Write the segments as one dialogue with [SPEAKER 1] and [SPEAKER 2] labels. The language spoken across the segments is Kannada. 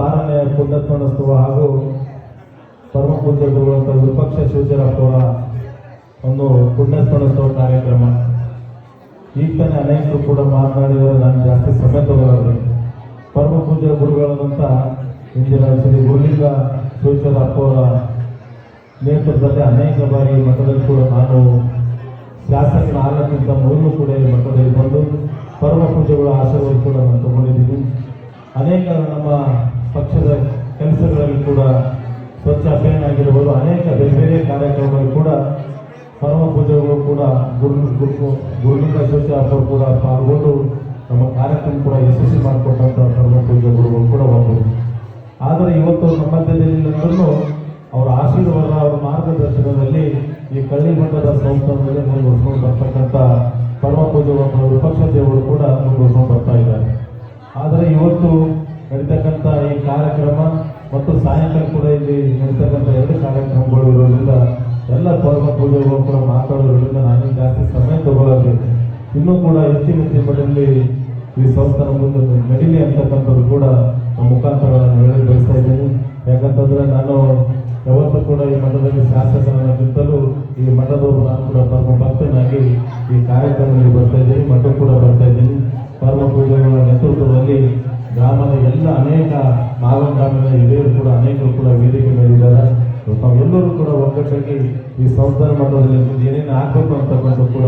[SPEAKER 1] 6ನೇ ಪುಣ್ಯಸ್ಮರಣೋತ್ಸವ ಹಾಗೂ ಪರಮ ಪೂಜ್ಯ ಗುರುಗಳಂತ ವಿಪಕ್ಷ ಶಿವಚರಪ್ಪ ಅವರ ಒಂದು ಪುಣ್ಯಸ್ಮರಣೋತ್ಸವ ಕಾರ್ಯಕ್ರಮ. ಈಗ ತಾನೇ ಅನೇಕರು ಕೂಡ ಮಾತನಾಡಿದರೆ ನಾನು ಜಾಸ್ತಿ ಸಮಯ ತಗೊಳ್ಳೋದು. ಪರಮ ಪೂಜ್ಯ ಗುರುಗಳಾದಂಥ ಇಂದಿನ ಶ್ರೀ ಗುರುಲಿಂಗ ಶಿವಚರಪ್ಪ ಅವರ ನೇತೃತ್ವದಲ್ಲಿ ಅನೇಕ ಬಾರಿ ಮಠದಲ್ಲಿ ಕೂಡ ನಾನು ಶಾಸಕನ ಆಗಕ್ಕಿಂತ ಮೊದಲು ಕೂಡ ಈ ಮಠದಲ್ಲಿ ಬಂದು ಪರಮ ಪೂಜೆಗಳ ಆಶೀರ್ವಾದ ಕೂಡ ನಾನು ತಗೊಂಡಿದ್ದೀನಿ. ಅನೇಕ ನಮ್ಮ ಪಕ್ಷದ ಕೆಲಸಗಳಲ್ಲಿ ಕೂಡ ಸ್ವಚ್ಛ ಅಭಿಯಾನ ಆಗಿರ್ಬೋದು, ಅನೇಕ ಬೇರೆ ಬೇರೆ ಕಾರ್ಯಕ್ರಮಗಳು ಕೂಡ ಪರಮ ಪೂಜೆಗಳು ಕೂಡ ಗುರುಲಿಂಗ ಶಿವಚರಪ್ಪ ಕೂಡ ಪಾಲ್ಗೊಂಡು ನಮ್ಮ ಕಾರ್ಯಕ್ರಮ ಕೂಡ ಯಶಸ್ವಿ ಮಾಡಿಕೊಟ್ಟಂಥ ಪರಮ ಪೂಜೆ ಗುರುಗಳು ಕೂಡ ಬಂದರು. ಆದರೆ ಇವತ್ತು ನಮ್ಮ ಮಧ್ಯದಲ್ಲಿ ಅವರ ಆಶೀರ್ವಾದ, ಅವರ ಮಾರ್ಗದರ್ಶನದಲ್ಲಿ ಈ ಕಳ್ಳಿ ಮಠದ ಸಂಸ್ಥಾನದಲ್ಲಿ ಮುಂದುವರ್ಸ್ಕೊಂಡು ಬರ್ತಕ್ಕಂಥ ಪರಮ ಪೂಜೆಗಳು ವಿಪಕ್ಷ ದೇವರು ಕೂಡ ಮುಂದುವರ್ಸ್ಕೊಂಡು ಬರ್ತಾ ಇದ್ದಾರೆ. ಆದರೆ ಇವತ್ತು ನಡೀತಕ್ಕಂಥ ಈ ಕಾರ್ಯಕ್ರಮ ಮತ್ತು ಸಾಯಂಕಾಲ ಕೂಡ ಇಲ್ಲಿ ನಡೀತಕ್ಕಂಥ 2 ಕಾರ್ಯಕ್ರಮಗಳು ಇರೋದ್ರಿಂದ ಎಲ್ಲ ಪರಮ ಪೂಜೆಗಳು ಕೂಡ ಮಾತಾಡೋದ್ರಿಂದ ನಾನು ಜಾಸ್ತಿ ಸಮಯ ತಗೊಳ್ಳೋದು. ಇನ್ನೂ ಕೂಡ ಹೆಚ್ಚಿನ ಮಟ್ಟದಲ್ಲಿ ಈ ಸಂಸ್ಥಾನ ಮುಂದೆ ನಡೀಲಿ ಅಂತಕ್ಕಂಥದ್ದು ಕೂಡ ಮುಖಾಂತರ ನಾನು ಹೇಳಿ ಬಯಸ್ತಾ ಇದ್ದೀನಿ. ಯಾಕಂತಂದ್ರೆ ನಾನು ಯಾವತ್ತೂ ಕೂಡ ಈ ಮಠದಲ್ಲಿ ಶಾಸಕನಾಗಿಂತಲೂ ಈ ಮಠದವರು ನಾನು ಕೂಡ ಪರಮ ಭಕ್ತನಾಗಿ ಈ ಕಾರ್ಯಕ್ರಮದಲ್ಲಿ ಬರ್ತಾ ಇದ್ದೀನಿ, ಮಠ ಕೂಡ ಬರ್ತಾ ಇದ್ದೀನಿ. ಪರಮ ಪೂಜೆಗಳ ನೇತೃತ್ವದಲ್ಲಿ ಗ್ರಾಮದ ಎಲ್ಲ ಅನೇಕ ಮಾವನ ಗ್ರಾಮದ ಹಿರಿಯರು ಕೂಡ ಅನೇಕರು ಕೂಡ ವೇದಿಕೆ ಮೇಲಿದ್ದಾರೆ. ನಾವೆಲ್ಲರೂ ಕೂಡ ಒಗ್ಗಟ್ಟಾಗಿ ಈ ಸಂಸ್ಥಾನ ಮಠದಲ್ಲಿ ಏನೇನು ಆಗಬೇಕು ಅಂತಕ್ಕಂಥ ಕೂಡ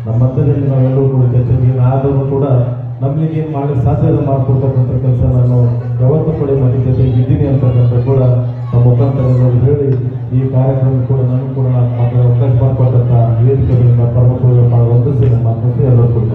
[SPEAKER 1] ನಮ್ಮ ಮಧ್ಯದಲ್ಲಿ ನಾವೆಲ್ಲರೂ ಕೂಡ ಚರ್ಚೆ ಆದರೂ ಕೂಡ ನಮಗೆ ಏನು ಮಾಡಲಿಕ್ಕೆ ಸಾಧ್ಯ ಮಾಡಿಕೊಡ್ತಕ್ಕಂಥ ಕೆಲಸ ನಾನು ಯಾವತ್ತೂ ಕೂಡ ಮನೆ ಜೊತೆ ಇದ್ದೀನಿ ಅಂತಕ್ಕಂಥ ಕೂಡ ನಮ್ಮ ಮುಖಾಂತರ ಹೇಳಿ ಈ ಕಾರ್ಯಕ್ರಮ ಕೂಡ ನಾನು ಕೂಡ ಅವಕಾಶ ಮಾಡಿಕೊಟ್ಟಂಥ ವೇದಿಕೆಗಳಿಂದ ಪರಮ ಪೂಜೆ ವಂದಿಸಿ ನಮ್ಮ ಮಾತನಾಡಿ ಎಲ್ಲರೂ ಕೂಡ